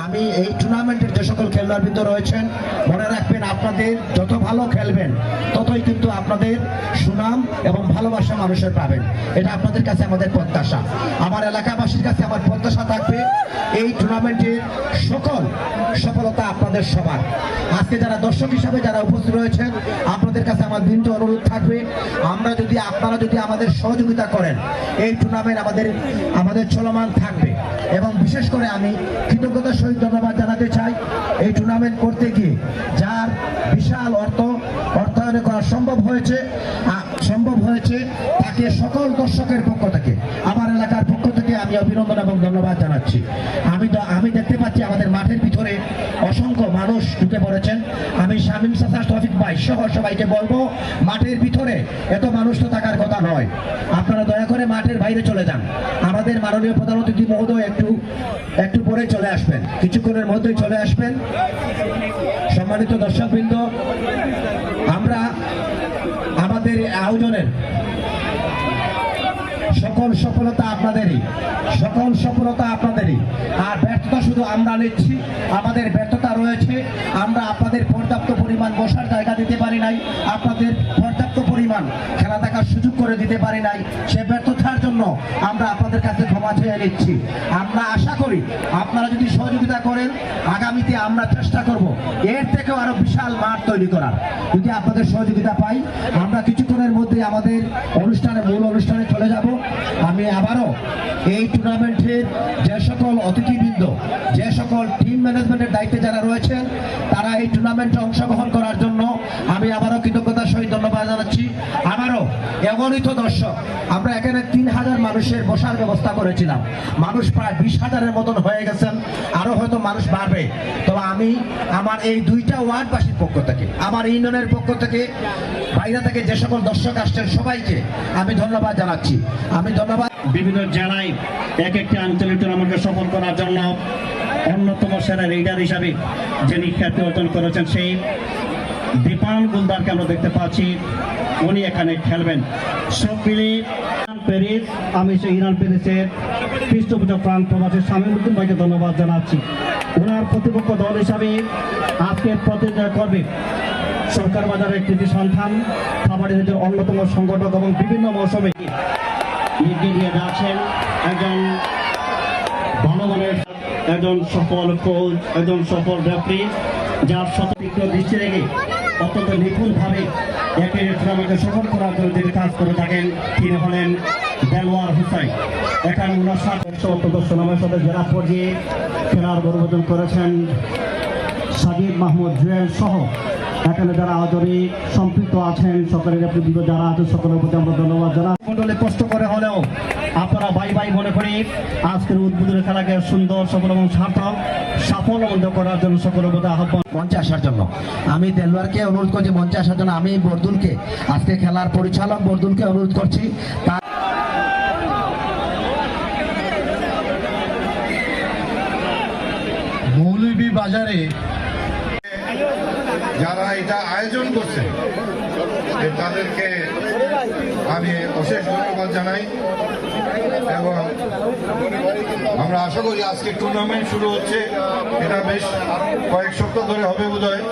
আমি এই টুর্নামেন্টের যে সকল খেলোয়াড়বৃন্দ রয়েছেন, মনে রাখবেন আপনাদের যত ভালো খেলবেন ততই কিন্তু আপনাদের সুনাম এবং ভালোবাসা মানুষের পাবেন। এটা আপনাদের কাছে আমাদের প্রত্যাশা। আমার এলাকাবাসীর কাছে আমার প্রত্যাশা থাকবে এই টুর্নামেন্টের সকল সফলতা আপনাদের সবার। আজকে যারা দর্শক হিসাবে যারা উপস্থিত রয়েছেন, আপনাদের কাছে আমার বিনীত অনুরোধ থাকবে, আপনারা যদি আমাদের সহযোগিতা করেন এই টুর্নামেন্ট আমাদের চলমান থাকবে। এবং বিশেষ করে আমি কৃতজ্ঞতার সহিত ধন্যবাদ জানাতে চাই এই টুর্নামেন্ট করতে গিয়ে যার বিশাল অর্থায়ন করা সম্ভব হয়েছে তাকে সকল দর্শকের পক্ষ থেকে, আমার এলাকার পক্ষ থেকে আমি অভিনন্দন এবং ধন্যবাদ জানাচ্ছি। আমি দেখতে পাচ্ছি আমাদের মাঠের ভিতরে অসংখ্য মানুষ ঢুকে পড়েছেন। আমি শামীম চাচা, তৌফিক ভাই সহ সবাইকে বলবো, মাঠের ভিতরে এত মানুষ তো থাকার কথা নয়, আপনারা দয়া করে মাঠের বাইরে চলে যান। আমাদের মাননীয় প্রধান অতিথি মহোদয় একটু পরে চলে আসবেন, কিছুক্ষণের মধ্যেই চলে আসবেন। সম্মানিত দর্শকবৃন্দ, আমরা আমাদের আয়োজনের সকল সফলতা আপনাদেরই, আর ব্যর্থতা শুধু আমরা নিচ্ছি। আমাদের ব্যর্থতা রয়েছে, আমরা আপনাদের পর্যাপ্ত পরিমাণ বসার জায়গা দিতে পারি নাই, আপনাদের পর্যাপ্ত পরিমাণ খেলা দেখার সুযোগ করে দিতে পারি নাই। সে ব্যর্থতার জন্য আমরা আপনাদের কাছে ক্ষমা চেয়ে নিচ্ছি। আমরা আশা করি আপনারা যদি সহযোগিতা করেন, আগামীতে আমরা চেষ্টা করব এর থেকেও আরো বিশাল মাঠ তৈরি করার। যদি আপনাদের সহযোগিতা পাই, আমরা কিছুক্ষণের মধ্যে আমাদের মূল অনুষ্ঠানে চলে যাব। আমি আবারও এই টুর্নামেন্টের যে সকল অতিথিবৃন্দ, যে সকল টিম ম্যানেজমেন্টের দায়িত্বে যারা রয়েছেন, তারা এই টুর্নামেন্টে অংশগ্রহণ করার জন্য আমি আবারও কৃতজ্ঞতার সহিত ধন্যবাদ জানাচ্ছি। আবারও অগণিত দর্শক, আমরা এখানে 3000 মানুষের বসার ব্যবস্থা করেছিলাম, মানুষ প্রায় 20,000-এর মতন হয়ে গেছেন, আরো হয়তো মানুষ বাড়বে। তো আমি আমার এই দুইটা ওয়ার্ডবাসীর পক্ষ থেকে, আমার ইউনিয়নের পক্ষ থেকে, বাইরে থেকে যে সকল দর্শক আসছেন সবাইকে আমি ধন্যবাদ জানাচ্ছি। বিভিন্ন জেলায় এক একটি আঞ্চলিক টুর্নামেন্টকে সফল করার জন্য অন্যতম সেরা লিডার হিসাবে যিনি খ্যাতি অর্জন করেছেন, সেই দীপান গুলদারকে আমরা দেখতে পাচ্ছি, উনি এখানে খেলবেন। সব মিলে প্যারিস, আমি সেই ইরান প্যারিসের পৃষ্ঠপোষক প্রাণ প্রবাসী শামীমউদ্দিন ভাইকে ধন্যবাদ জানাচ্ছি। ওনার প্রতিপক্ষ দল হিসাবে আজকে প্রতিযোগিতা করবে সরকার বাজারের কৃতি সন্ধান, খাবারের অন্যতম সংগঠক এবং বিভিন্ন মৌসুমে এগিয়ে দিয়ে যাচ্ছেন একজন একজন সফল কোচ, একজন সফল রেফারি, যার শতবিজ্ঞ দৃষ্টি রেখে অত্যন্ত নিপুণভাবে একে টুর্নামেন্টকে সফল করার জন্য যিনি কাজ করে থাকেন, তিনি হলেন দেলোয়ার হোসেন। এখানে 59 নামের সাথে জেলা পর্যায়ে খেলার গৌরবোজ্জ্বল করেছেন সাজিদ মাহমুদ জুয়েল সহ এখানে যারা আয়োজনে সম্পৃক্ত আছেন, সকলের নেতৃবৃন্দ যারা আছেন, সকলের প্রতি আমরা ধন্যবাদ জানাই। মন্ডলে কষ্ট করে হলেও আপনারা ভাই মনে করি আজকের উদ্বোধনের খেলাকে সুন্দর, সফল এবং সাফল্যমণ্ডিত করার জন্য সকলের প্রতি আহ্বান। মঞ্চে আসার জন্য আমি দেলোয়ারকে অনুরোধ করছি, মঞ্চে আসার জন্য আমি বরদুলকে, আজকে খেলার পরিচালক বরদুলকে অনুরোধ করছি। মৌলভীবাজারে যারা এটা আয়োজন করছে তাদেরকে আমি অশেষ ধন্যবাদ জানাই, এবং আমরা আশা করি আজকে টুর্নামেন্ট শুরু হচ্ছে, এটা বেশ কয়েক সপ্তাহ ধরে হবে বোধহয়।